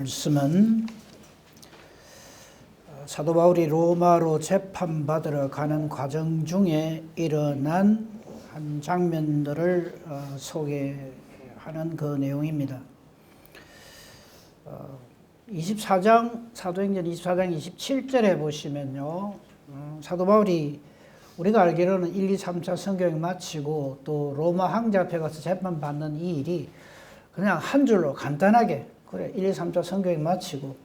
말씀은 사도 바울이 로마로 재판받으러 가는 과정 중에 일어난 한 장면들을 소개하는 그 내용입니다. 24장 사도행전 24장 27절에 보시면요, 사도 바울이 우리가 알기로는 1, 2, 3차 성경을 마치고 또 로마 황제 앞에 가서 재판받는 이 일이 그냥 한 줄로 간단하게 그래 1, 2, 3차 성경을 마치고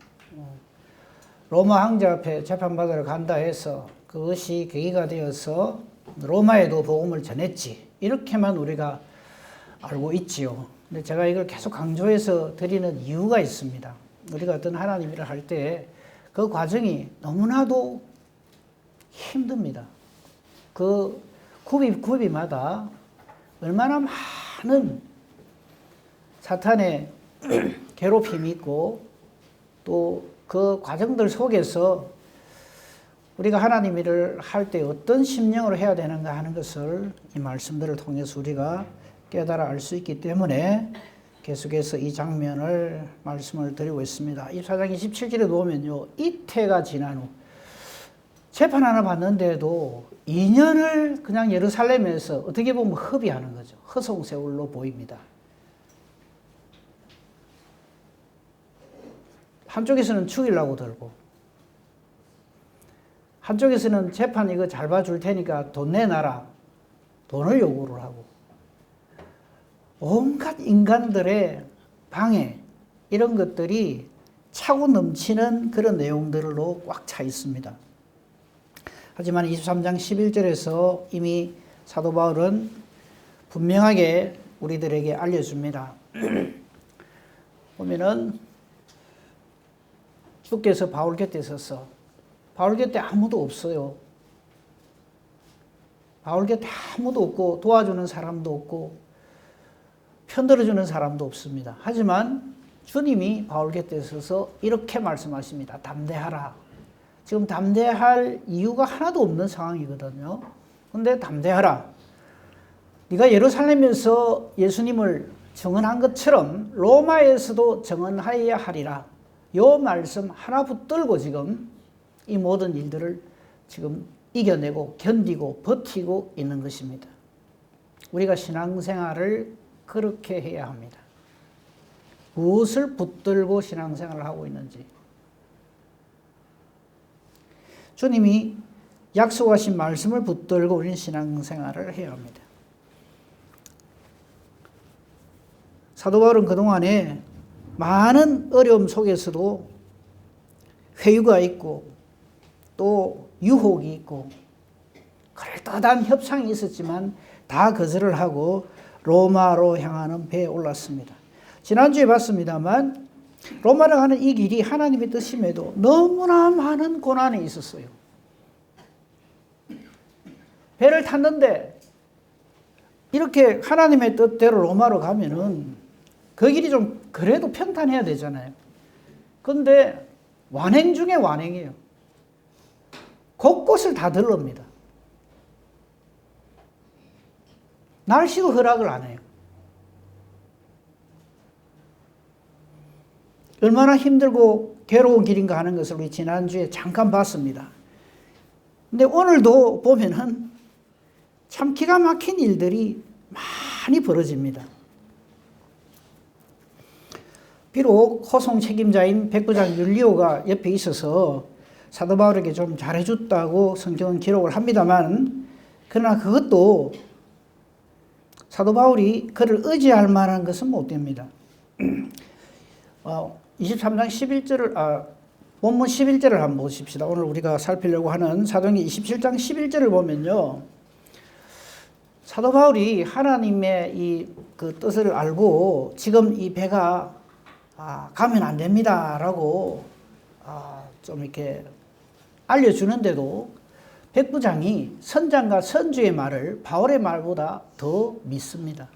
로마 황제 앞에 재판받으러 간다 해서 그것이 계기가 되어서 로마에도 복음을 전했지, 이렇게만 우리가 알고 있지요. 근데 제가 이걸 계속 강조해서 드리는 이유가 있습니다. 우리가 어떤 하나님 일을 할 때 그 과정이 너무나도 힘듭니다. 그 굽이마다 얼마나 많은 사탄의 괴롭힘이 있고 또 그 과정들 속에서 우리가 하나님 일을 할 때 어떤 심령으로 해야 되는가 하는 것을 이 말씀들을 통해서 우리가 깨달아 알 수 있기 때문에 계속해서 이 장면을 말씀을 드리고 있습니다. 24장 27절에 보면요, 이태가 지난 후 재판 하나 받는데도 2년을 그냥 예루살렘에서 어떻게 보면 허비하는 거죠. 허송세월로 보입니다. 한쪽에서는 죽이려고 들고, 한쪽에서는 재판 이거 잘 봐줄 테니까 돈 내놔라, 돈을 요구를 하고, 온갖 인간들의 방해, 이런 것들이 차고 넘치는 그런 내용들로 꽉 차 있습니다. 하지만 23장 11절에서 이미 사도 바울은 분명하게 우리들에게 알려줍니다. 보면은 주께서 바울 곁에 있어서, 바울 곁에 아무도 없어요. 바울 곁에 아무도 없고 도와주는 사람도 없고 편들어주는 사람도 없습니다. 하지만 주님이 바울 곁에 있어서 이렇게 말씀하십니다. 담대하라. 지금 담대할 이유가 하나도 없는 상황이거든요. 근데 담대하라. 네가 예루살렘에서 예수님을 증언한 것처럼 로마에서도 증언하여야 하리라. 요 말씀 하나 붙들고 지금 이 모든 일들을 지금 이겨내고 견디고 버티고 있는 것입니다. 우리가 신앙생활을 그렇게 해야 합니다. 무엇을 붙들고 신앙생활을 하고 있는지. 주님이 약속하신 말씀을 붙들고 우리는 신앙생활을 해야 합니다. 사도 바울은 그동안에 많은 어려움 속에서도 회유가 있고 또 유혹이 있고 그럴듯한 협상이 있었지만 다 거절을 하고 로마로 향하는 배에 올랐습니다. 지난주에 봤습니다만 로마로 가는 이 길이 하나님의 뜻임에도 너무나 많은 고난이 있었어요. 배를 탔는데 이렇게 하나님의 뜻대로 로마로 가면은 그 길이 좀 그래도 평탄해야 되잖아요. 그런데 완행 중에 완행이에요. 곳곳을 다 들릅니다. 날씨도 허락을 안 해요. 얼마나 힘들고 괴로운 길인가 하는 것을 우리 지난주에 잠깐 봤습니다. 근데 오늘도 보면은 참 기가 막힌 일들이 많이 벌어집니다. 비록 호송 책임자인 백부장 율리오가 옆에 있어서 사도 바울에게 좀 잘해줬다고 성경은 기록을 합니다만, 그러나 그것도 사도 바울이 그를 의지할 만한 것은 못 됩니다. 23장 11절을, 본문 11절을 한번 보십시다. 오늘 우리가 살피려고 하는 사도행전 27장 11절을 보면요, 사도 바울이 하나님의 그 뜻을 알고 지금 이 배가 가면 안 됩니다 라고 좀 이렇게 알려주는데도 백부장이 선장과 선주의 말을 바울의 말보다 더 믿습니다.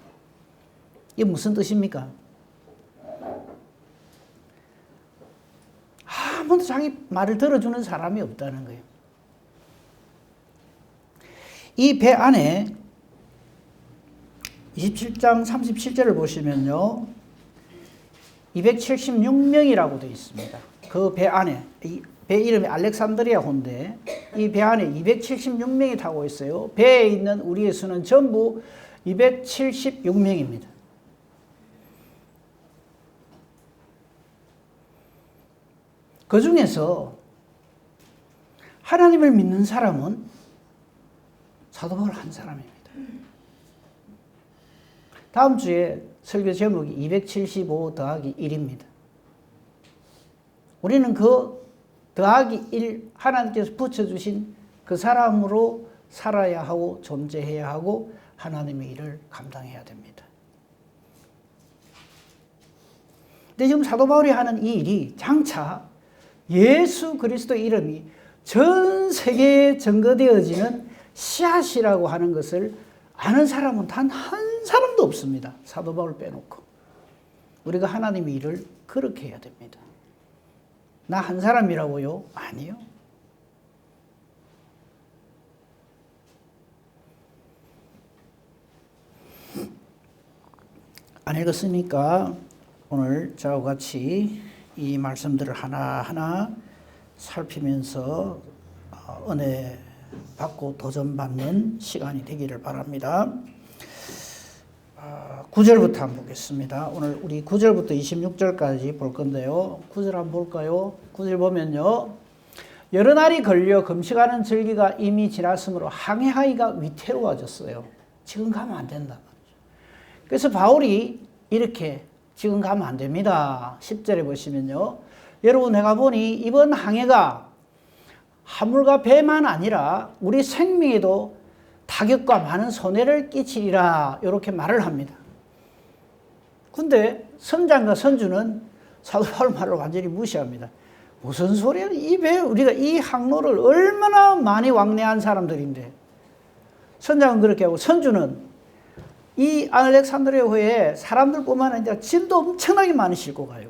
이게 무슨 뜻입니까? 아무도 자기 말을 들어주는 사람이 없다는 거예요. 이 배 안에 27장 37절을 보시면요, 276명이라고 되어 있습니다. 그 배 안에, 이 배 이름이 알렉산드리아호인데 이 배 안에 276명이 타고 있어요. 배에 있는 우리의 수는 전부 276명입니다. 그 중에서 하나님을 믿는 사람은 사도 바울 한 사람입니다. 다음 주에 설교 제목이 275 더하기 1입니다. 우리는 그 더하기 1 하나님께서 붙여주신 그 사람으로 살아야 하고 존재해야 하고 하나님의 일을 감당해야 됩니다. 근데 지금 사도 바울이 하는 이 일이 장차 예수 그리스도의 이름이 전 세계에 전거되어지는 씨앗이라고 하는 것을 아는 사람은 단 한 사람도 없습니다. 사도 바울 빼놓고. 우리가 하나님의 일을 그렇게 해야 됩니다. 나 한 사람이라고요? 아니요. 안 읽었으니까 오늘 저와 같이 이 말씀들을 하나하나 살피면서 은혜 받고 도전받는 시간이 되기를 바랍니다. 9절부터 한번 보겠습니다. 오늘 우리 9절부터 26절까지 볼 건데요. 9절 한번 볼까요? 9절 보면요. 여러 날이 걸려 금식하는 절기가 이미 지났으므로 항해하기가 위태로워졌어요. 지금 가면 안 된다. 그래서 바울이 이렇게 지금 가면 안 됩니다. 10절에 보시면요. 여러분 내가 보니 이번 항해가 화물과 배만 아니라 우리 생명에도 타격과 많은 손해를 끼치리라 이렇게 말을 합니다. 근데 선장과 선주는 사도 바울 말을 완전히 무시합니다. 무슨 소리야? 이 배 우리가 이 항로를 얼마나 많이 왕래한 사람들인데 선장은 그렇게 하고 선주는 이 알렉산드리아호에 사람들뿐만 아니라 짐도 엄청나게 많이 싣고 가요.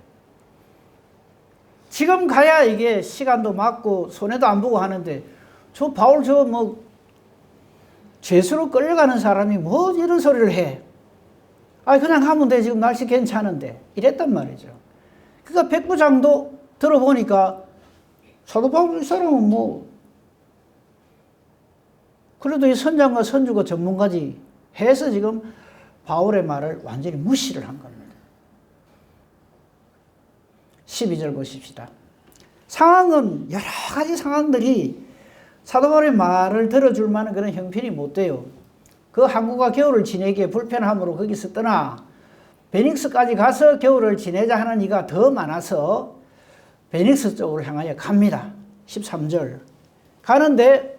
지금 가야 이게 시간도 맞고 손해도 안 보고 하는데 저 바울 저 뭐 죄수로 끌려가는 사람이 뭐 이런 소리를 해. 아 그냥 가면 돼. 지금 날씨 괜찮은데. 이랬단 말이죠. 그러니까 백부장도 들어보니까 사도 바울 이 사람은 뭐 그래도 이 선장과 선주가 전문가지 해서 지금 바울의 말을 완전히 무시를 한 겁니다. 12절 보십시다. 상황은 여러 가지 상황들이 사도 바울의 말을 들어줄 만한 그런 형편이 못 돼요. 그 항구가 겨울을 지내기에 불편함으로 거기서 떠나 베닉스까지 가서 겨울을 지내자 하는 이가 더 많아서 베닉스 쪽으로 향하여 갑니다. 13절. 가는데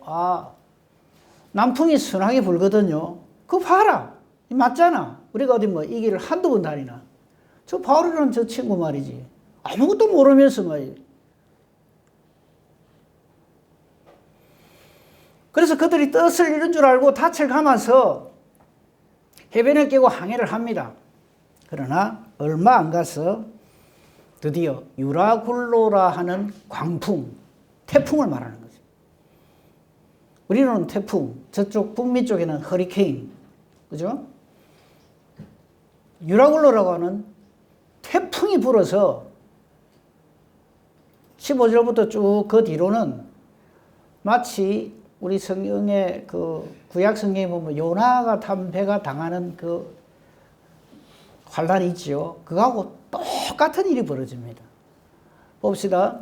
남풍이 순하게 불거든요. 그거 봐라. 맞잖아. 우리가 어디 뭐 이 길을 한두 번 다니나. 저 바울이라는 저 친구 말이지. 아무것도 모르면서 말이지. 그래서 그들이 뜻을 잃은 줄 알고 닻을 감아서 해변을 깨고 항해를 합니다. 그러나 얼마 안 가서 드디어 유라굴로라 하는 광풍, 태풍을 말하는 거죠. 우리는 태풍, 저쪽 북미 쪽에는 허리케인, 그죠? 유라굴로라고 하는 태풍이 불어서 15절부터 쭉 그 뒤로는 마치 우리 성경의 그 구약 성경에 보면 요나가 탄 배가 당하는 그 환란이 있죠. 그거하고 똑같은 일이 벌어집니다. 봅시다.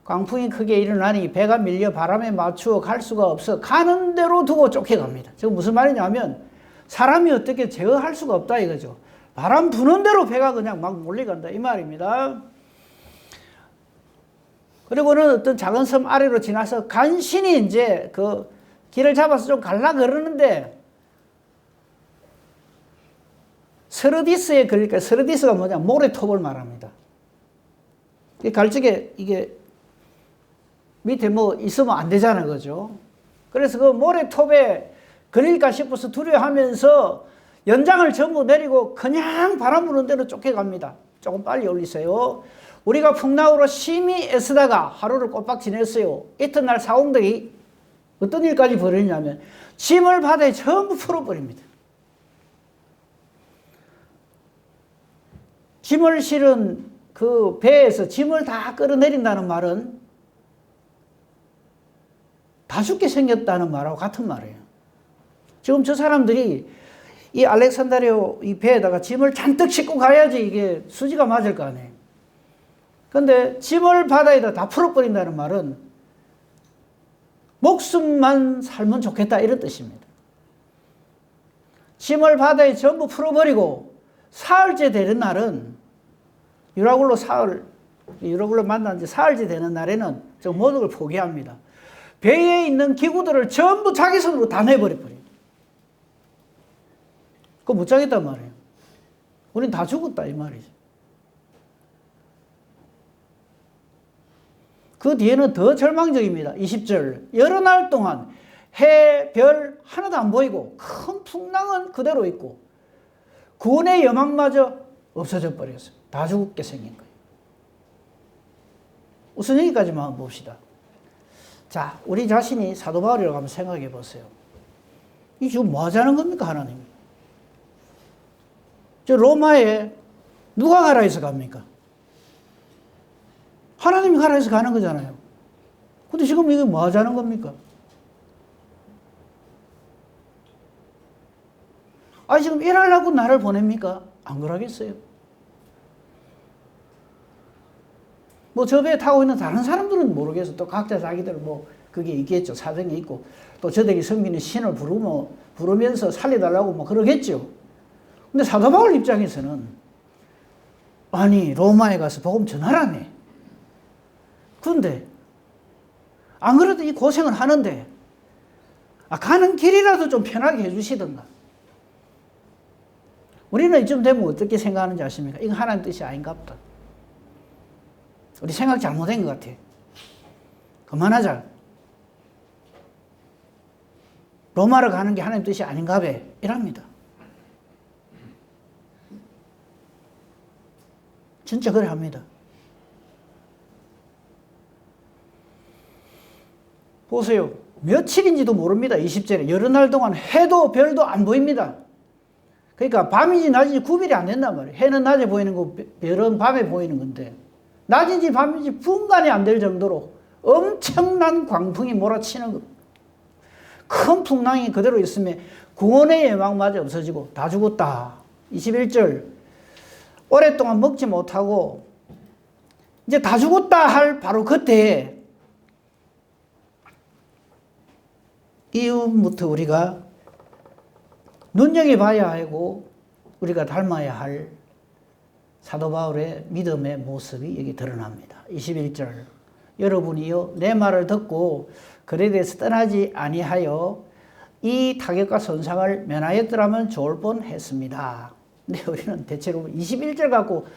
광풍이 크게 일어나니 배가 밀려 바람에 맞추어 갈 수가 없어 가는 대로 두고 쫓겨갑니다. 지금 무슨 말이냐면 사람이 어떻게 제어할 수가 없다 이거죠. 바람 부는 대로 배가 그냥 막 몰려간다 이 말입니다. 그리고는 어떤 작은 섬 아래로 지나서 간신히 이제 그 길을 잡아서 좀 갈라 그러는데 서르디스에 걸릴까? 서르디스가 뭐냐? 모래톱을 말합니다. 갈적에 이게 밑에 뭐 있으면 안 되잖아요. 그죠? 그래서 그 모래톱에 걸릴까 싶어서 두려워하면서 연장을 전부 내리고 그냥 바람 부는 대로 쫓겨갑니다. 조금 빨리 올리세요. 우리가 풍랑으로 심히 애쓰다가 하루를 꼬박 지냈어요. 이튿날 사공들이 어떤 일까지 벌이냐면 짐을 바다에 전부 풀어버립니다. 짐을 실은 그 배에서 짐을 다 끌어내린다는 말은 다 죽게 생겼다는 말하고 같은 말이에요. 지금 저 사람들이 이 알렉산드리아 이 배에다가 짐을 잔뜩 싣고 가야지 이게 수지가 맞을 거 아니에요. 근데 짐을 바다에다 다 풀어버린다는 말은 목숨만 살면 좋겠다 이런 뜻입니다. 짐을 바다에 전부 풀어버리고 사흘째 되는 날은 유라굴로 만난 지 사흘째 되는 날에는 저 모든 걸 포기합니다. 배에 있는 기구들을 전부 자기 손으로 다 내버려버려요. 그거 못 자겠단 말이에요. 우린 다 죽었다 이 말이죠. 그 뒤에는 더 절망적입니다. 20절. 여러 날 동안 해, 별 하나도 안 보이고 큰 풍랑은 그대로 있고 구원의 여망마저 없어져 버렸어요. 다 죽게 생긴 거예요. 우선 여기까지만 봅시다. 자, 우리 자신이 사도 바울이라고 한번 생각해 보세요. 이 지금 뭐 하자는 겁니까, 하나님? 저 로마에 누가 가라 해서 갑니까? 하나님이 가라 해서 가는 거잖아요. 근데 지금 이게 뭐 하자는 겁니까? 지금 일하려고 나를 보냅니까? 안 그러겠어요? 뭐 저 배에 타고 있는 다른 사람들은 모르겠어. 또 각자 자기들 뭐 그게 있겠죠. 사정이 있고. 또 저들이 섬기는 신을 부르면서 살려달라고 뭐 그러겠죠. 근데 사도 바울 입장에서는 아니 로마에 가서 복음 전하라네. 그런데 안 그래도 이 고생을 하는데 가는 길이라도 좀 편하게 해주시던가. 우리는 이쯤 되면 어떻게 생각하는지 아십니까? 이건 하나님 뜻이 아닌가 보다. 우리 생각 잘못된 것 같아. 그만하자. 로마로 가는 게 하나님 뜻이 아닌가 봐. 이랍니다. 진짜 그래 합니다. 보세요. 며칠인지도 모릅니다. 20절에. 여러 날 동안 해도 별도 안 보입니다. 그러니까 밤인지 낮인지 구별이 안 된단 말이에요. 해는 낮에 보이는 거, 별은 밤에 보이는 건데 낮인지 밤인지 분간이 안 될 정도로 엄청난 광풍이 몰아치는 것. 큰 풍랑이 그대로 있으면 구원의 예망마저 없어지고 다 죽었다. 21절. 오랫동안 먹지 못하고 이제 다 죽었다 할 바로 그때 이후부터 우리가 눈여겨봐야 하고 우리가 닮아야 할 사도 바울의 믿음의 모습이 여기 드러납니다. 21절. 여러분이요 내 말을 듣고 그에 대해서 떠나지 아니하여 이 타격과 손상을 면하였더라면 좋을 뻔했습니다. 근데 우리는 대체로 21절 갖고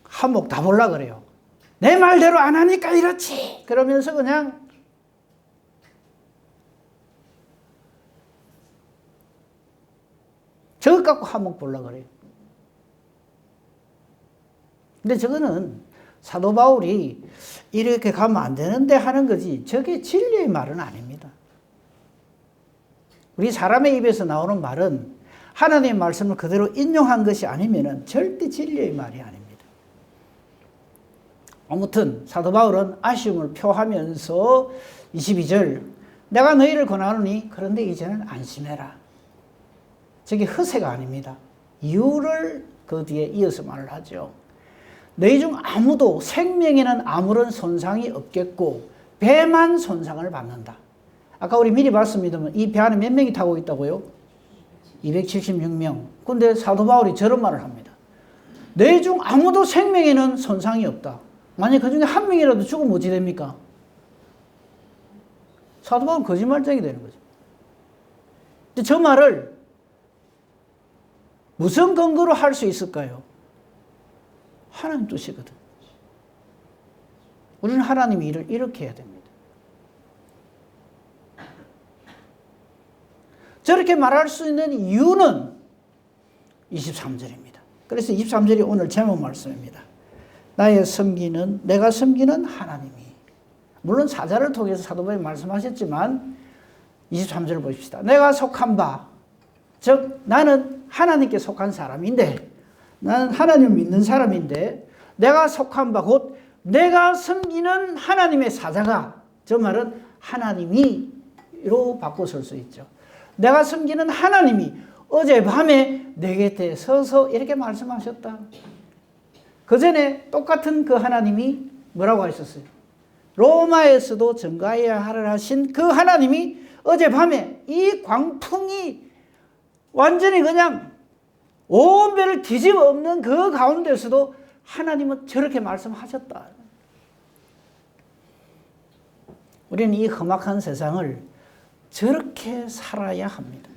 한몫 다 보려고 그래요. 내 말대로 안 하니까 이렇지. 그러면서 그냥 저것 갖고 한몫 보려고 그래요. 근데 저거는 사도 바울이 이렇게 가면 안 되는데 하는 거지 저게 진리의 말은 아닙니다. 우리 사람의 입에서 나오는 말은 하나님의 말씀을 그대로 인용한 것이 아니면 절대 진리의 말이 아닙니다. 아무튼 사도 바울은 아쉬움을 표하면서 22절 내가 너희를 권하노니 그런데 이제는 안심해라. 저게 허세가 아닙니다. 이유를 그 뒤에 이어서 말을 하죠. 너희 중 아무도 생명에는 아무런 손상이 없겠고 배만 손상을 받는다. 아까 우리 미리 봤습니다만 이 배 안에 몇 명이 타고 있다고요? 276명. 근데 사도 바울이 저런 말을 합니다. 너희 중 아무도 생명에는 손상이 없다. 만약 그 중에 한 명이라도 죽으면 어찌 됩니까? 사도 바울은 거짓말쟁이 되는 거죠. 근데 저 말을 무슨 근거로 할 수 있을까요? 하나님 뜻이거든. 우리는 하나님의 일을 이렇게 해야 됩니다. 저렇게 말할 수 있는 이유는 23절입니다. 그래서 23절이 오늘 제목 말씀입니다. 내가 섬기는 하나님이. 물론 사자를 통해서 사도 바울이 말씀하셨지만 23절을 보십시다. 내가 속한 바, 즉 나는 하나님께 속한 사람인데 나는 하나님을 믿는 사람인데 내가 속한 바 곧 내가 섬기는 하나님의 사자가, 저 말은 하나님이로 바꿔 쓸 수 있죠. 내가 섬기는 하나님이 어젯밤에 내 곁에 서서 이렇게 말씀하셨다. 그 전에 똑같은 그 하나님이 뭐라고 하셨어요? 로마에서도 전가해야 하라 하신 그 하나님이 어젯밤에 이 광풍이 완전히 그냥 온 배를 뒤집어 엎는 그 가운데서도 하나님은 저렇게 말씀하셨다. 우리는 이 험악한 세상을 저렇게 살아야 합니다.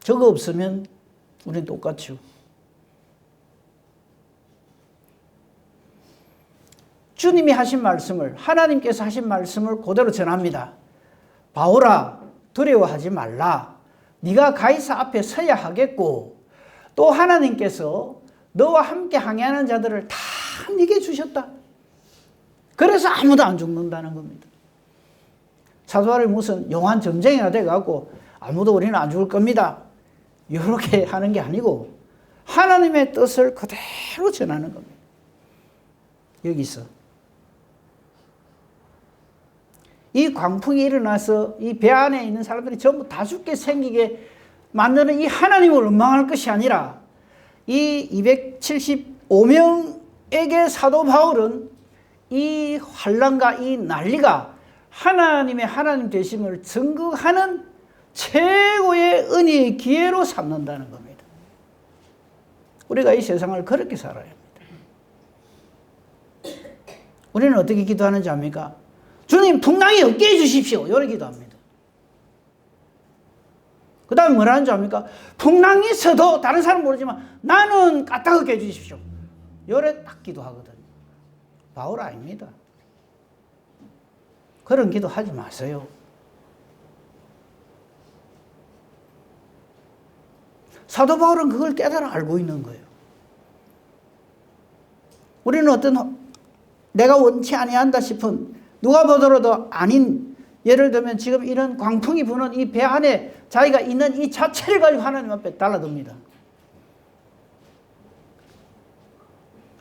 저거 없으면 우리는 똑같죠. 주님이 하신 말씀을, 하나님께서 하신 말씀을 그대로 전합니다. 바울아, 두려워하지 말라. 네가 가이사 앞에 서야 하겠고, 또 하나님께서 너와 함께 항해하는 자들을 다 네게 주셨다. 그래서 아무도 안 죽는다는 겁니다. 사도 바울이 무슨 용한 점쟁이가 돼갖고 아무도 우리는 안 죽을 겁니다, 이렇게 하는 게 아니고 하나님의 뜻을 그대로 전하는 겁니다. 여기서 이 광풍이 일어나서 이 배 안에 있는 사람들이 전부 다 죽게 생기게 만드는 이 하나님을 원망할 것이 아니라 이 275명에게 사도 바울은 이 환난과 이 난리가 하나님의 하나님 되심을 증거하는 최고의 은혜의 기회로 삼는다는 겁니다. 우리가 이 세상을 그렇게 살아야 합니다. 우리는 어떻게 기도하는지 압니까? 주님, 풍랑이 없게 해주십시오, 이렇게 기도합니다. 그 다음에 뭐라 하는지 압니까? 풍랑이 있어도 다른 사람은 모르지만 나는 까딱하게 해주십시오, 이래 딱 기도하거든요. 바울 아닙니다. 그런 기도 하지 마세요. 사도 바울은 그걸 깨달아 알고 있는 거예요. 우리는 어떤 내가 원치 아니한다 싶은, 누가 보더라도 아닌, 예를 들면 지금 이런 광풍이 부는 이 배 안에 자기가 있는 이 자체를 가지고 하나님 앞에 달라듭니다.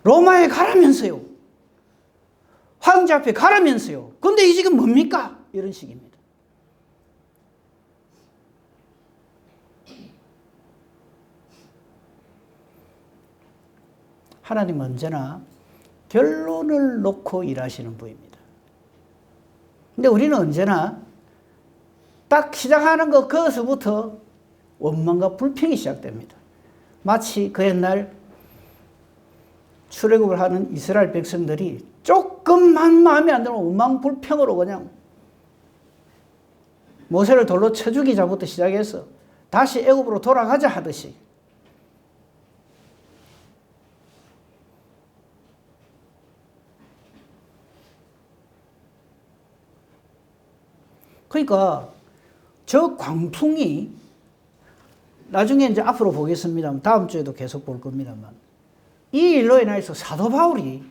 로마에 가라면서요, 황제 앞에 가라면서요, 근데 이 지금 뭡니까? 이런 식입니다. 하나님은 언제나 결론을 놓고 일하시는 분입니다. 근데 우리는 언제나 딱 시작하는 거, 거기서부터 원망과 불평이 시작됩니다. 마치 그 옛날 출애굽을 하는 이스라엘 백성들이 조금만 마음에 안 들면 원망 불평으로 그냥 모세를 돌로 쳐 죽이자부터 시작해서 다시 애굽으로 돌아가자 하듯이 그러니까 저 광풍이 나중에 이제 앞으로 보겠습니다만, 다음 주에도 계속 볼 겁니다만, 이 일로 인해서 사도 바울이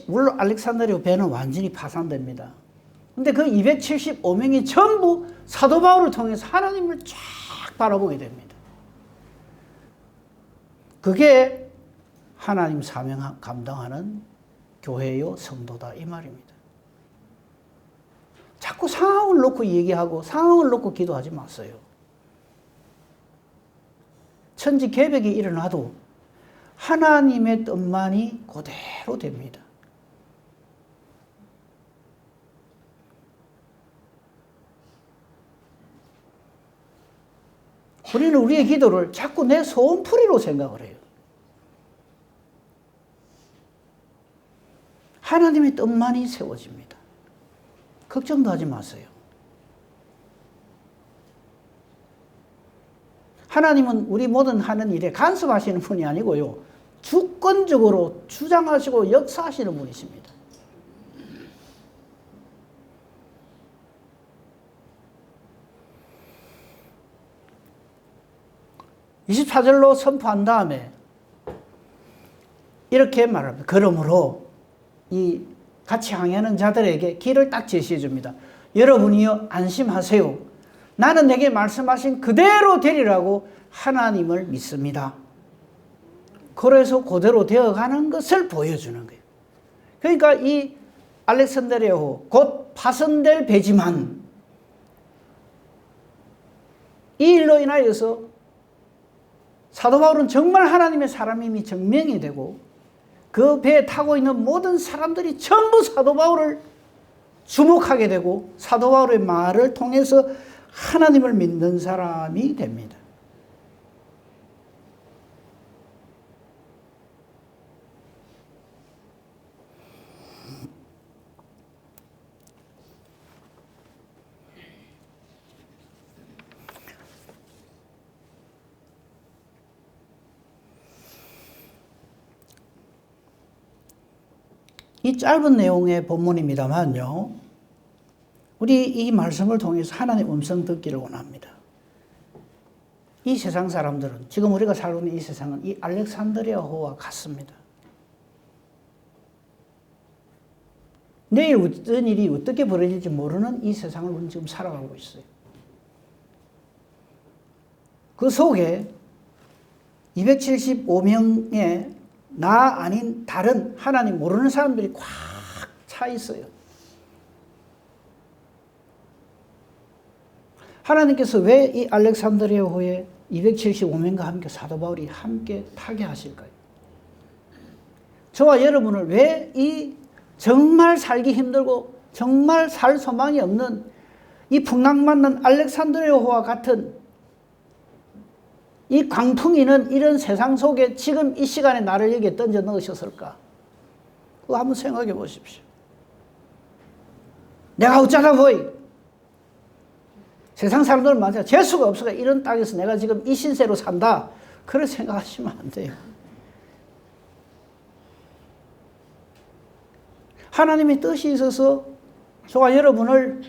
물론 알렉산드리아 배는 완전히 파산됩니다. 근데 그 275명이 전부 사도 바울을 통해서 하나님을 쫙 바라보게 됩니다. 그게 하나님 사명 감당하는 교회요 성도다, 이 말입니다. 자꾸 상황을 놓고 얘기하고 상황을 놓고 기도하지 마세요. 천지 개벽이 일어나도 하나님의 뜻만이 그대로 됩니다. 우리는 우리의 기도를 자꾸 내 소원풀이로 생각을 해요. 하나님의 뜻만이 세워집니다. 걱정도 하지 마세요. 하나님은 우리 모든 하는 일에 간섭하시는 분이 아니고요, 주권적으로 주장하시고 역사하시는 분이십니다. (24절로) 선포한 다음에 이렇게 말합니다. 그러므로 이 같이 항해하는 자들에게 길을 딱 제시해 줍니다. 여러분이요, 안심하세요. 나는 내게 말씀하신 그대로 되리라고 하나님을 믿습니다. 그래서 그대로 되어가는 것을 보여주는 거예요. 그러니까 이 알렉산드리아호, 곧 파손될 배지만, 이 일로 인하여서 사도 바울은 정말 하나님의 사람임이 증명이 되고, 그 배에 타고 있는 모든 사람들이 전부 사도 바울을 주목하게 되고, 사도 바울의 말을 통해서 하나님을 믿는 사람이 됩니다. 이 짧은 내용의 본문입니다만요, 우리 이 말씀을 통해서 하나님의 음성 듣기를 원합니다. 이 세상 사람들은, 지금 우리가 살고 있는 이 세상은 이 알렉산드리아호와 같습니다. 내일 어떤 일이 어떻게 벌어질지 모르는 이 세상을 우리는 지금 살아가고 있어요. 그 속에 275명의 나 아닌 다른 하나님 모르는 사람들이 꽉 차 있어요. 하나님께서 왜 이 알렉산드리아호에 275명과 함께 사도 바울이 함께 타게 하실까요? 저와 여러분을 왜 이 정말 살기 힘들고 정말 살 소망이 없는 이 풍랑맞는 알렉산드리아호와 같은 이 광풍이는 이런 세상 속에 지금 이 시간에 나를 여기에 던져 넣으셨을까? 그거 한번 생각해 보십시오. 내가 어쩌라고 세상 사람들은 맞아 재수가 없어가 이런 땅에서 내가 지금 이 신세로 산다. 그렇게 생각하시면 안 돼요. 하나님의 뜻이 있어서 저와 여러분을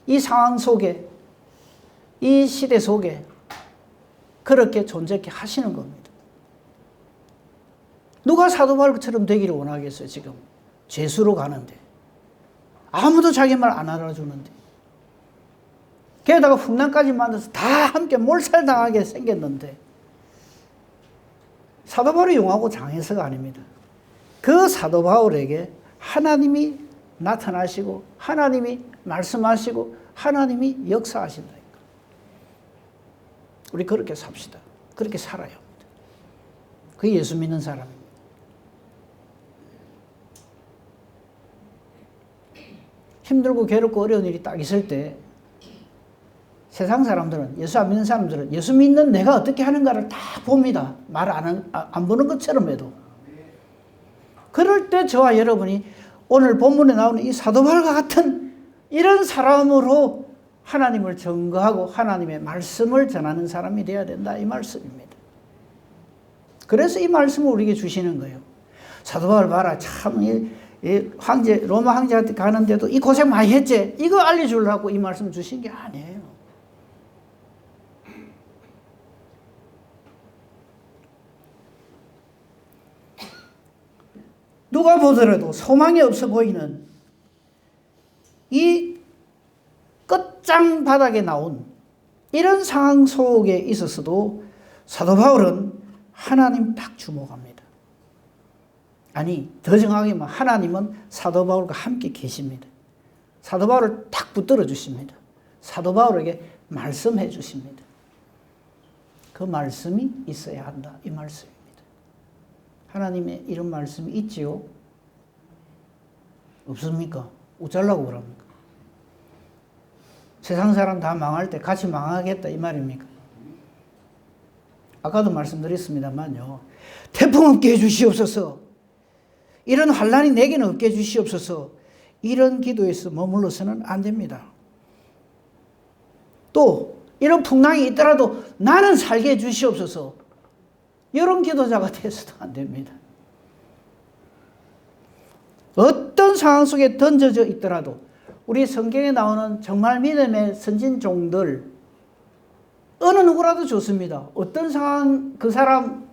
이 상황 속에, 이 시대 속에 그렇게 존재케 하시는 겁니다. 누가 사도 바울처럼 되기를 원하겠어요, 지금? 죄수로 가는데. 아무도 자기 말 안 알아주는데. 게다가 풍랑까지 만나서 다 함께 몰살당하게 생겼는데. 사도 바울이 용하고 장해서가 아닙니다. 그 사도 바울에게 하나님이 나타나시고, 하나님이 말씀하시고, 하나님이 역사하신다. 우리 그렇게 삽시다. 그렇게 살아야 합니다. 그게 예수 믿는 사람입니다. 힘들고 괴롭고 어려운 일이 딱 있을 때 세상 사람들은, 예수 안 믿는 사람들은 예수 믿는 내가 어떻게 하는가를 다 봅니다. 말 안 보는 것처럼 해도. 그럴 때 저와 여러분이 오늘 본문에 나오는 이 사도 바울과 같은 이런 사람으로 하나님을 증거하고 하나님의 말씀을 전하는 사람이 되어야 된다, 이 말씀입니다. 그래서 이 말씀을 우리에게 주시는 거예요. 사도 바울 봐라, 참 이 황제, 로마 황제한테 가는데도 이 고생 많이 했지? 이거 알려주려고 이 말씀 주신 게 아니에요. 누가 보더라도 소망이 없어 보이는 이 끝장 바닥에 나온 이런 상황 속에 있었어도 사도 바울은 하나님 딱 주목합니다. 아니, 더 정확하게 말하면 하나님은 사도 바울과 함께 계십니다. 사도 바울을 딱 붙들어 주십니다. 사도 바울에게 말씀해 주십니다. 그 말씀이 있어야 한다, 이 말씀입니다. 하나님의 이런 말씀이 있지요? 없습니까? 어쩌려고 그럽니까? 세상 사람 다 망할 때 같이 망하겠다, 이 말입니까? 아까도 말씀드렸습니다만요. 태풍 없게 해주시옵소서. 이런 환난이 내게는 없게 해주시옵소서. 이런 기도에서 머물러서는 안 됩니다. 또 이런 풍랑이 있더라도 나는 살게 해주시옵소서. 이런 기도자가 돼서도 안 됩니다. 어떤 상황 속에 던져져 있더라도 우리 성경에 나오는 정말 믿음의 선진종들, 어느 누구라도 좋습니다. 어떤 상황, 그 사람,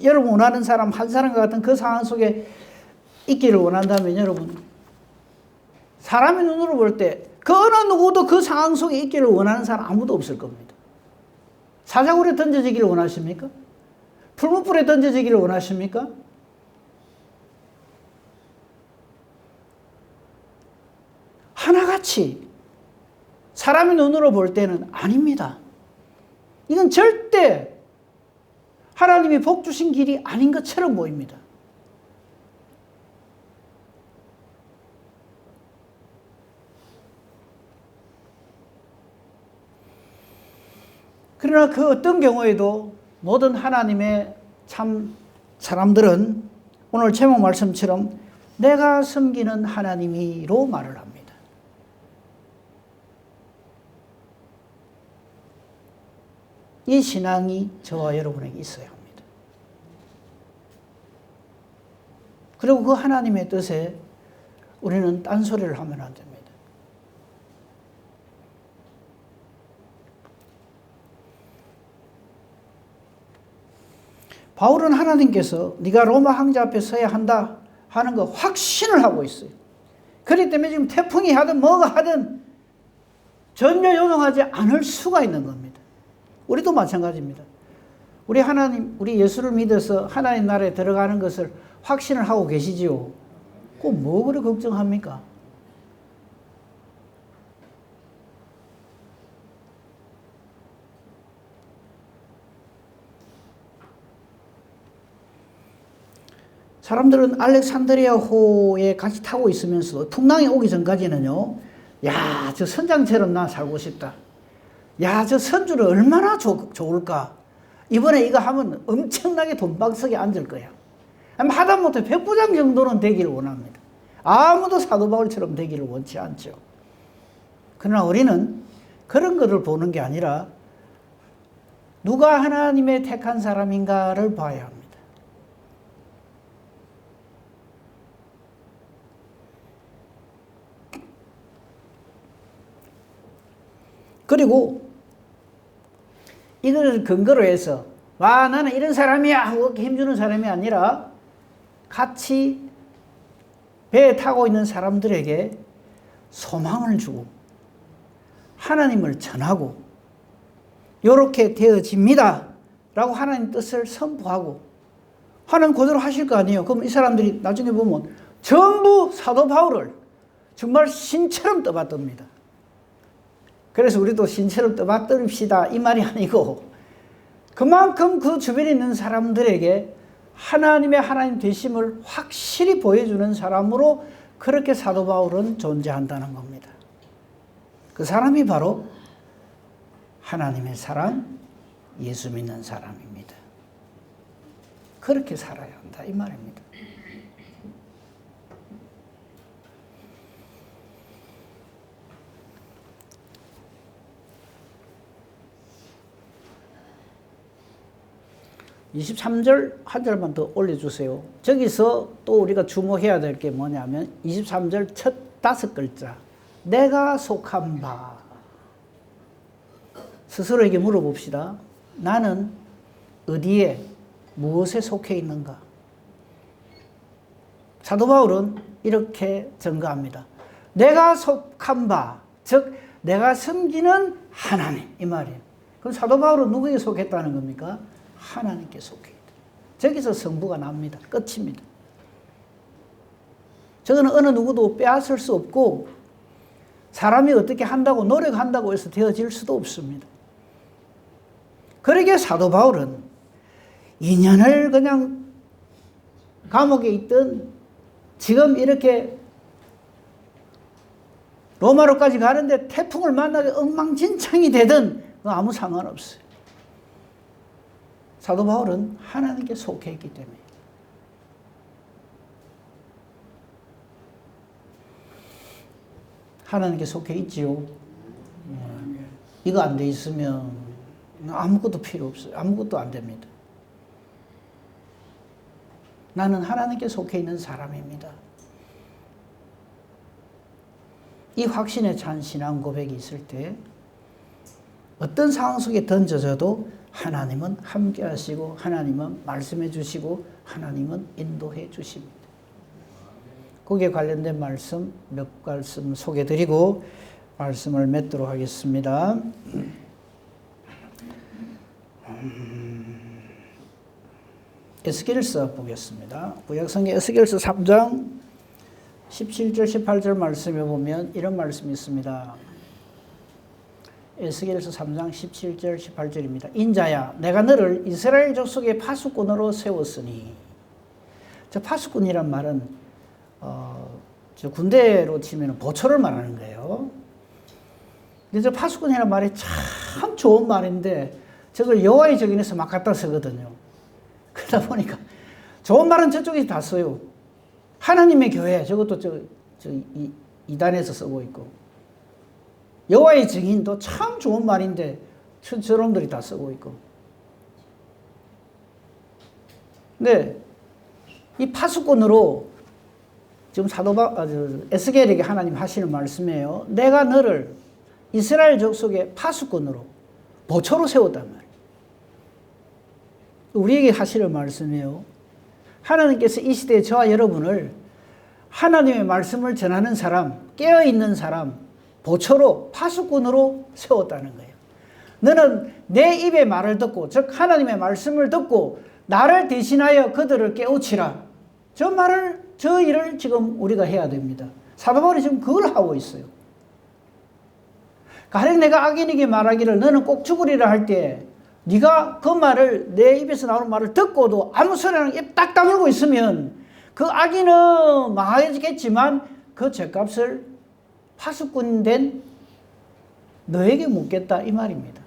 여러분 원하는 사람 한 사람과 같은 그 상황 속에 있기를 원한다면 여러분, 사람의 눈으로 볼 때 그 어느 누구도 그 상황 속에 있기를 원하는 사람 아무도 없을 겁니다. 사자굴에 던져지기를 원하십니까? 풀무불에 던져지기를 원하십니까? 하나같이 사람의 눈으로 볼 때는 아닙니다. 이건 절대 하나님이 복 주신 길이 아닌 것처럼 보입니다. 그러나 그 어떤 경우에도 모든 하나님의 참 사람들은 오늘 제목 말씀처럼 내가 섬기는 하나님이로 말을 합니다. 이 신앙이 저와 여러분에게 있어야 합니다. 그리고 그 하나님의 뜻에 우리는 딴소리를 하면 안 됩니다. 바울은 하나님께서 네가 로마 황제 앞에 서야 한다 하는 거 확신을 하고 있어요. 그렇기 때문에 지금 태풍이 하든 뭐가 하든 전혀 요동하지 않을 수가 있는 겁니다. 우리도 마찬가지입니다. 우리 하나님, 우리 예수를 믿어서 하나님 나라에 들어가는 것을 확신을 하고 계시지요. 그거 뭐 그래 걱정합니까? 사람들은 알렉산드리아호에 같이 타고 있으면서도 풍랑이 오기 전까지는요, 야, 저 선장처럼 나 살고 싶다. 야, 저 선주를 얼마나 좋을까. 이번에 이거 하면 엄청나게 돈박스에 앉을 거야. 하다못해 백부장 정도는 되기를 원합니다. 아무도 사도 바울처럼 되기를 원치 않죠. 그러나 우리는 그런 것을 보는 게 아니라 누가 하나님의 택한 사람인가를 봐야 합니다. 그리고 이걸 근거로 해서 와 나는 이런 사람이야 하고 힘주는 사람이 아니라 같이 배에 타고 있는 사람들에게 소망을 주고 하나님을 전하고 이렇게 되어집니다 라고 하나님 뜻을 선포하고 하나님 그대로 하실 거 아니에요. 그럼 이 사람들이 나중에 보면 전부 사도 바울을 정말 신처럼 떠받듭니다. 그래서 우리도 신처럼 떠받듭시다 이 말이 아니고 그만큼 그 주변에 있는 사람들에게 하나님의 하나님 되심을 확실히 보여주는 사람으로 그렇게 사도 바울은 존재한다는 겁니다. 그 사람이 바로 하나님의 사람, 예수 믿는 사람입니다. 그렇게 살아야 한다 이 말입니다. (23절) 한 절만 더 올려주세요. 저기서 또 우리가 주목해야 될 게 뭐냐면 23절 첫 5글자 내가 속한 바. 스스로에게 물어봅시다. 나는 어디에 무엇에 속해 있는가? 사도 바울은 이렇게 증거합니다. 내가 속한 바, 즉 내가 섬기는 하나님 이 말이에요. 그럼 사도 바울은 누구에게 속했다는 겁니까? 하나님께 속해 있다. 저기서 성부가 납니다. 끝입니다. 저거는 어느 누구도 빼앗을 수 없고 사람이 어떻게 한다고 노력한다고 해서 되어질 수도 없습니다. 그러기에 사도 바울은 2년을 그냥 감옥에 있던 지금 이렇게 로마로까지 가는데 태풍을 만나게 엉망진창이 되든 아무 상관없어요. 사도 바울은 하나님께 속해 있기 때문에. 하나님께 속해 있지요. 이거 안 돼 있으면 아무것도 필요 없어요. 아무것도 안 됩니다. 나는 하나님께 속해 있는 사람입니다. 이 확신에 찬 신앙 고백이 있을 때 어떤 상황 속에 던져져도 하나님은 함께 하시고 하나님은 말씀해 주시고 하나님은 인도해 주십니다. 거기에 관련된 말씀 몇 말씀 소개드리고 말씀을 맺도록 하겠습니다. 에스겔서 보겠습니다. 구약성경 에스겔서 3장 17절 18절 말씀에 보면 이런 말씀이 있습니다. 에스겔서 3장 17절 18절입니다. 인자야 내가 너를 이스라엘 족속의 파수꾼으로 세웠으니, 저 파수꾼이란 말은 저 군대로 치면 보초를 말하는 거예요. 근데 저 파수꾼이라는 말이 참 좋은 말인데 저걸 여호와의 적인에서 막 갖다 쓰거든요. 그러다 보니까 좋은 말은 저쪽에 다 써요. 하나님의 교회 저것도 이단에서 쓰고 있고, 여호와의 증인도 참 좋은 말인데 저놈들이 다 쓰고 있고. 근데 이 파수꾼으로 지금 에스겔에게 하나님 하시는 말씀이에요. 내가 너를 이스라엘 족속의 파수꾼으로 보초로 세웠단 말이에요. 우리에게 하시는 말씀이에요. 하나님께서 이 시대에 저와 여러분을 하나님의 말씀을 전하는 사람, 깨어있는 사람, 보초로, 파수꾼으로 세웠다는 거예요. 너는 내 입의 말을 듣고, 즉 하나님의 말씀을 듣고 나를 대신하여 그들을 깨우치라. 저 일을 지금 우리가 해야 됩니다. 사도 바울이 지금 그걸 하고 있어요. 가령 내가 악인에게 말하기를 너는 꼭 죽으리라 할 때 네가 그 말을, 내 입에서 나오는 말을 듣고도 아무 소리나 입 딱 다물고 있으면 그 악인은 망하겠지만 그 죗값을 파수꾼 된 너에게 묻겠다 이 말입니다.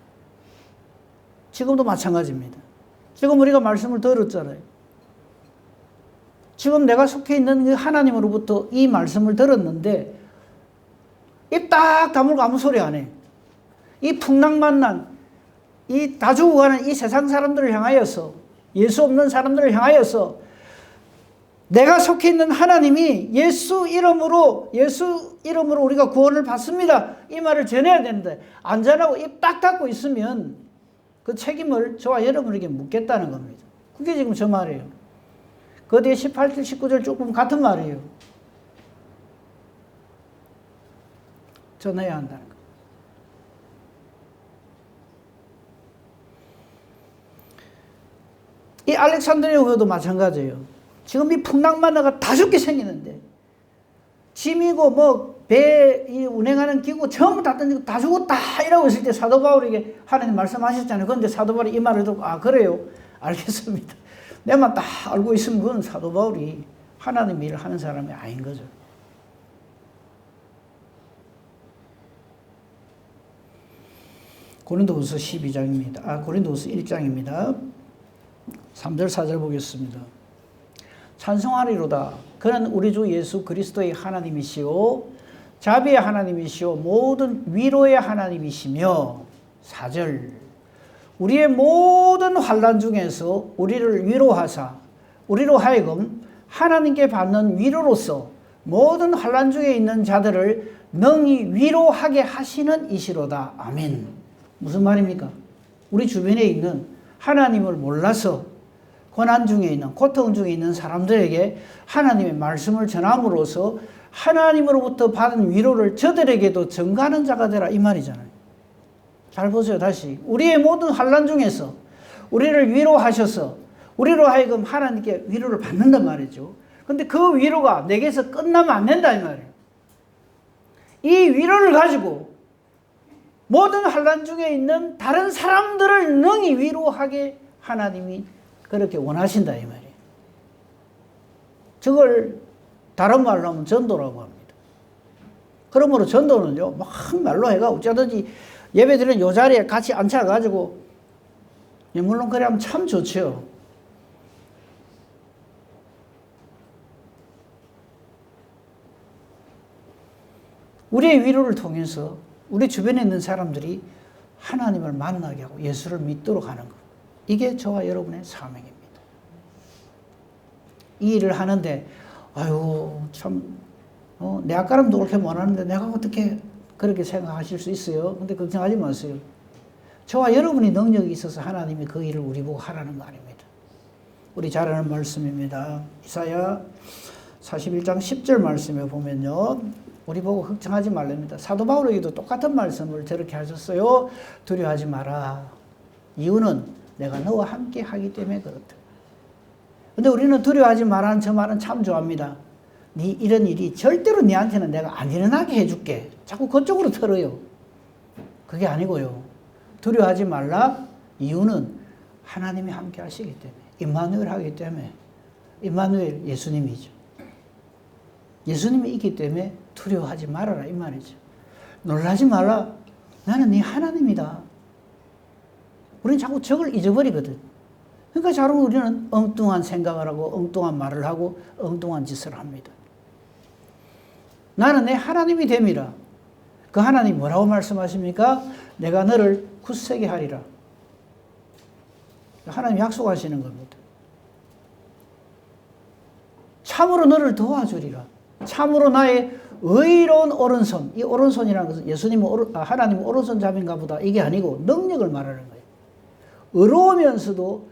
지금도 마찬가지입니다. 지금 우리가 말씀을 들었잖아요. 지금 내가 속해 있는 그 하나님으로부터 이 말씀을 들었는데 입 딱 다물고 아무 소리 안 해. 이 풍랑만난, 이 다 죽어가는 이 세상 사람들을 향하여서, 예수 없는 사람들을 향하여서 내가 속해 있는 하나님이 예수 이름으로 우리가 구원을 받습니다, 이 말을 전해야 되는데 안 전하고 입 딱 닫고 있으면 그 책임을 저와 여러분에게 묻겠다는 겁니다. 그게 지금 저 말이에요. 그 뒤에 18절 19절 조금 같은 말이에요. 전해야 한다는 거. 이 알렉산드리아 교회도 마찬가지예요. 지금 이 풍랑만화가 다 죽게 생기는데 짐이고 뭐 배 운행하는 기구 전부 다 던지고 다 죽었다 이러고 있을 때 사도 바울에게 하나님 말씀하셨잖아요. 그런데 사도 바울이 이 말을 듣고 아 그래요? 알겠습니다. 내만 딱 알고 있으면 그건 사도 바울이 하나님 일을 하는 사람이 아닌 거죠. 고린도후서 12장입니다. 고린도후서 1장입니다. 3절 4절 보겠습니다. 찬송하리로다. 그는 우리 주 예수 그리스도의 하나님이시오 자비의 하나님이시오 모든 위로의 하나님이시며 4절 우리의 모든 환난 중에서 우리를 위로하사 우리로 하여금 하나님께 받는 위로로서 모든 환난 중에 있는 자들을 능히 위로하게 하시는 이시로다. 아멘. 무슨 말입니까? 우리 주변에 있는 하나님을 몰라서 고난 중에 있는, 고통 중에 있는 사람들에게 하나님의 말씀을 전함으로써 하나님으로부터 받은 위로를 저들에게도 전가하는 자가 되라 이 말이잖아요. 잘 보세요. 다시 우리의 모든 환난 중에서 우리를 위로하셔서 우리로 하여금 하나님께 위로를 받는단 말이죠. 근데 그 위로가 내게서 끝나면 안 된다 이 말이에요. 이 위로를 가지고 모든 환난 중에 있는 다른 사람들을 능히 위로하게 하나님이 그렇게 원하신다 이 말이에요. 저걸 다른 말로 하면 전도라고 합니다. 그러므로 전도는요 막 말로 해가 어쩌든지 예배드리는 요 자리에 같이 앉혀가지고 물론 그래 하면 참 좋죠. 우리의 위로를 통해서 우리 주변에 있는 사람들이 하나님을 만나게 하고 예수를 믿도록 하는 것. 이게 저와 여러분의 사명입니다. 이 일을 하는데 아유 참 내 아까람도 그렇게 못하는데 내가 어떻게 그렇게 생각하실 수 있어요. 근데 걱정하지 마세요. 저와 여러분이 능력이 있어서 하나님이 그 일을 우리 보고 하라는 말입니다. 우리 잘 아는 말씀입니다. 이사야 41장 10절 말씀에 보면요. 우리 보고 걱정하지 말랍니다. 사도 바울에게도 똑같은 말씀을 저렇게 하셨어요. 두려워하지 마라. 이유는 내가 너와 함께 하기 때문에 그렇다. 근데 우리는 두려워하지 마라는 저 말은 참 좋아합니다. 네 이런 일이 절대로 네한테는 내가 안 일어나게 해줄게. 자꾸 그쪽으로 털어요. 그게 아니고요. 두려워하지 말라. 이유는 하나님이 함께 하시기 때문에. 임마누엘 하기 때문에. 임마누엘 예수님이죠. 예수님이 있기 때문에 두려워하지 말아라 이 말이죠. 놀라지 말라. 나는 네 하나님이다. 우리는 자꾸 저걸 잊어버리거든. 그러니까 자꾸 우리는 엉뚱한 생각을 하고 엉뚱한 말을 하고 엉뚱한 짓을 합니다. 나는 내 하나님이 됨이라. 그 하나님 뭐라고 말씀하십니까? 내가 너를 굳세게 하리라. 하나님 약속하시는 겁니다. 참으로 너를 도와주리라. 참으로 나의 의로운 오른손. 이 오른손이라는 것은 예수님은 하나님은 오른손 잡인가 보다. 이게 아니고 능력을 말하는 거예요. 의로우면서도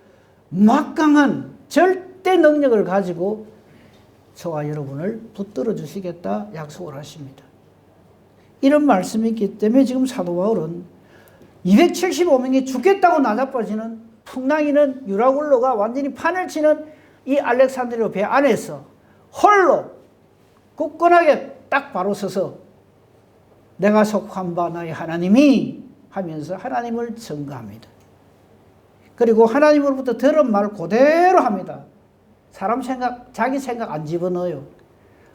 막강한 절대 능력을 가지고 저와 여러분을 붙들어 주시겠다 약속을 하십니다. 이런 말씀이 있기 때문에 지금 사도 바울은 275명이 죽겠다고 나자빠지는 풍랑이는 유라굴로가 완전히 판을 치는 이 알렉산드리아 배 안에서 홀로 굳건하게 딱 바로 서서 내가 속한 바 나의 하나님이 하면서 하나님을 증거합니다. 그리고 하나님으로부터 들은 말 그대로 합니다. 사람 생각, 자기 생각 안 집어넣어요.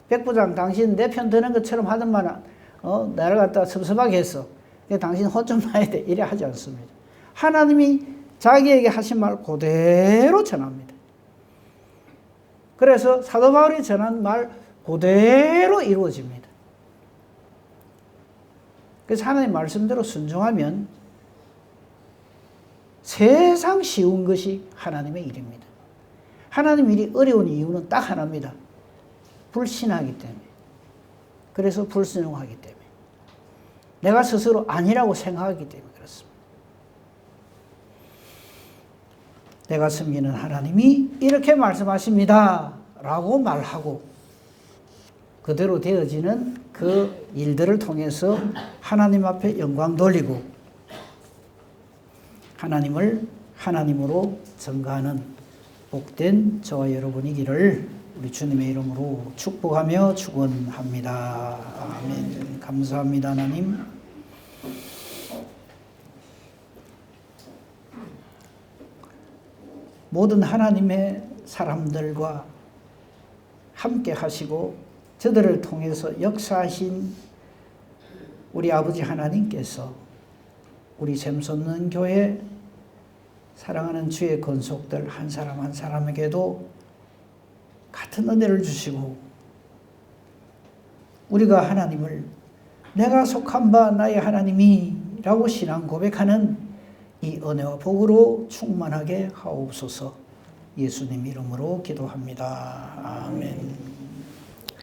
백부장 당신 내 편 드는 것처럼 하더만 나를 갖다 섭섭하게 했어. 당신 혼 좀 나야 돼. 이래 하지 않습니다. 하나님이 자기에게 하신 말 그대로 전합니다. 그래서 사도 바울이 전한 말 그대로 이루어집니다. 그래서 하나님 말씀대로 순종하면 세상 쉬운 것이 하나님의 일입니다. 하나님 일이 어려운 이유는 딱 하나입니다. 불신하기 때문에. 그래서 불순종하기 때문에. 내가 스스로 아니라고 생각하기 때문에 그렇습니다. 내가 섬기는 하나님이 이렇게 말씀하십니다. 라고 말하고 그대로 되어지는 그 일들을 통해서 하나님 앞에 영광 돌리고 하나님을 하나님으로 증거하는 복된 저와 여러분이기를 우리 주님의 이름으로 축복하며 축원합니다. 아멘. 감사합니다, 하나님. 모든 하나님의 사람들과 함께 하시고 저들을 통해서 역사하신 우리 아버지 하나님께서 우리 샘솟는 교회 사랑하는 주의 권속들 한 사람 한 사람에게도 같은 은혜를 주시고 우리가 하나님을 내가 속한 바 나의 하나님이 라고 신앙 고백하는 이 은혜와 복으로 충만하게 하옵소서. 예수님 이름으로 기도합니다. 아멘.